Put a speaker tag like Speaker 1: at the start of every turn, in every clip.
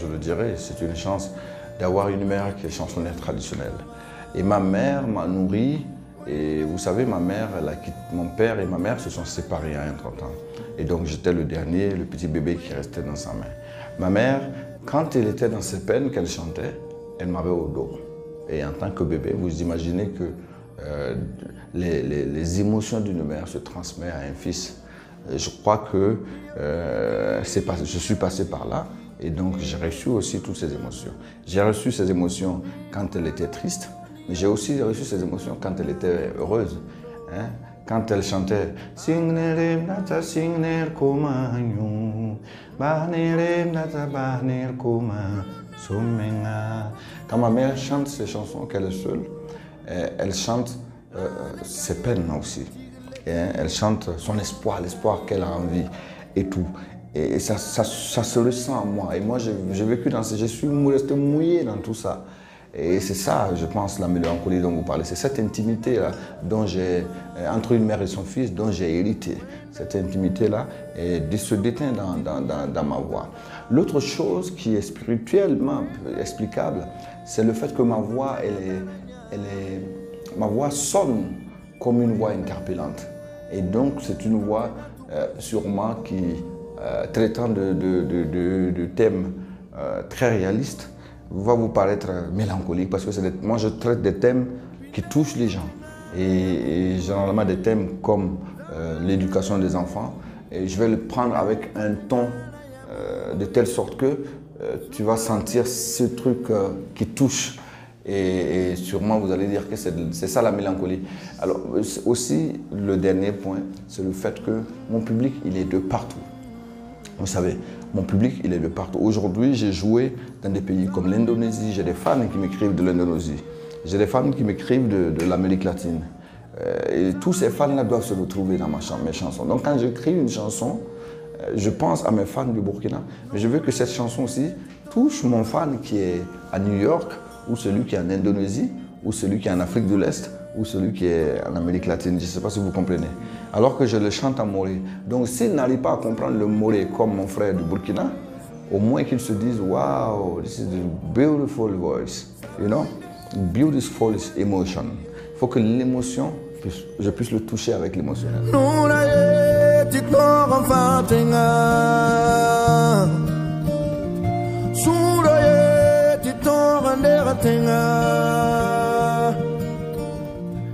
Speaker 1: je le dirais, c'est une chance d'avoir une mère qui est chansonnière traditionnelle. Et ma mère m'a nourri, et vous savez, ma mère, mon père et ma mère se sont séparés à un 30 ans. Et donc j'étais le dernier, le petit bébé qui restait dans sa main. Ma mère, quand elle était dans ses peines, qu'elle chantait, elle m'avait au dos. Et en tant que bébé, vous imaginez que les émotions d'une mère se transmettent à un fils. Je crois que je suis passé par là et donc j'ai reçu aussi toutes ces émotions. J'ai reçu ces émotions quand elle était triste, mais j'ai aussi reçu ces émotions quand elle était heureuse. Hein? Quand elle chantait quand ma mère chante ces chansons qu'elle est seule, elle chante ses peines aussi. Elle chante son espoir, l'espoir qu'elle a en vie et tout. Et ça se ressent en moi. Et moi, j'ai vécu dans je suis resté mouillé dans tout ça. Et c'est ça, je pense, la mélancolie dont vous parlez. C'est cette intimité-là entre une mère et son fils dont j'ai hérité. Cette intimité-là se déteint dans ma voix. L'autre chose qui est spirituellement explicable, c'est le fait que ma voix, ma voix sonne comme une voix interpellante. Et donc, c'est une voix sûrement qui, traitant de thèmes très réalistes, va vous paraître mélancolique parce que moi, je traite des thèmes qui touchent les gens. Et généralement des thèmes comme l'éducation des enfants. Et je vais le prendre avec un ton de telle sorte que tu vas sentir ce truc qui touche. Et sûrement vous allez dire que c'est ça la mélancolie. Alors aussi le dernier point, c'est le fait que mon public il est de partout. Vous savez, mon public il est de partout. Aujourd'hui j'ai joué dans des pays comme l'Indonésie, j'ai des fans qui m'écrivent de l'Indonésie, j'ai des fans qui m'écrivent de l'Amérique latine. Et tous ces fans-là doivent se retrouver dans mes chansons. Donc quand j'écris une chanson, je pense à mes fans du Burkina, mais je veux que cette chanson aussi touche mon fan qui est à New York, ou celui qui est en Indonésie, ou celui qui est en Afrique de l'Est, ou celui qui est en Amérique latine. Je ne sais pas si vous comprenez. Alors que je le chante en moré. Donc s'il n'arrive pas à comprendre le moré comme mon frère du Burkina, au moins qu'il se dise, wow, this is a beautiful voice, you know, beautiful emotion. Il faut que l'émotion, je puisse le toucher avec l'émotion.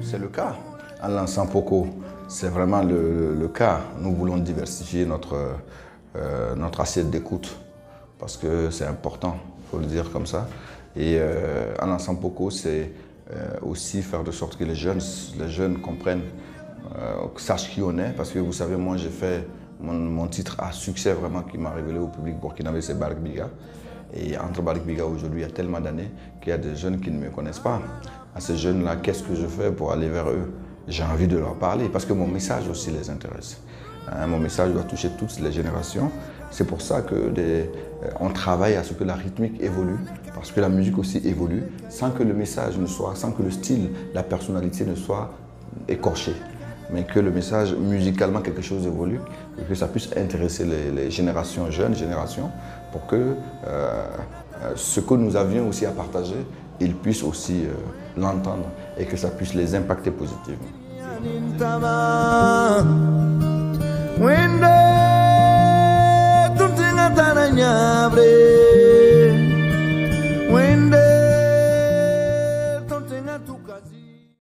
Speaker 1: C'est le cas. En lançant Poko, c'est vraiment le cas. Nous voulons diversifier notre assiette d'écoute parce que c'est important, il faut le dire comme ça. Et en lançant Poko, c'est aussi faire de sorte que les jeunes comprennent, sachent qui on est. Parce que vous savez, moi j'ai fait mon titre à succès vraiment qui m'a révélé au public burkinabé, c'est Barak Biga. Et entre Barak Biga aujourd'hui, il y a tellement d'années qu'il y a des jeunes qui ne me connaissent pas. À ces jeunes-là, qu'est-ce que je fais pour aller vers eux? J'ai envie de leur parler parce que mon message aussi les intéresse. Mon message doit toucher toutes les générations. C'est pour ça qu'on travaille à ce que la rythmique évolue, parce que la musique aussi évolue, sans que le message ne soit, sans que le style, la personnalité ne soit écorché, mais que le message, musicalement, quelque chose évolue, et que ça puisse intéresser les générations, jeunes générations, pour que ce que nous avions aussi à partager, ils puissent aussi l'entendre et que ça puisse les impacter positivement. Wende tuntinga tananya bre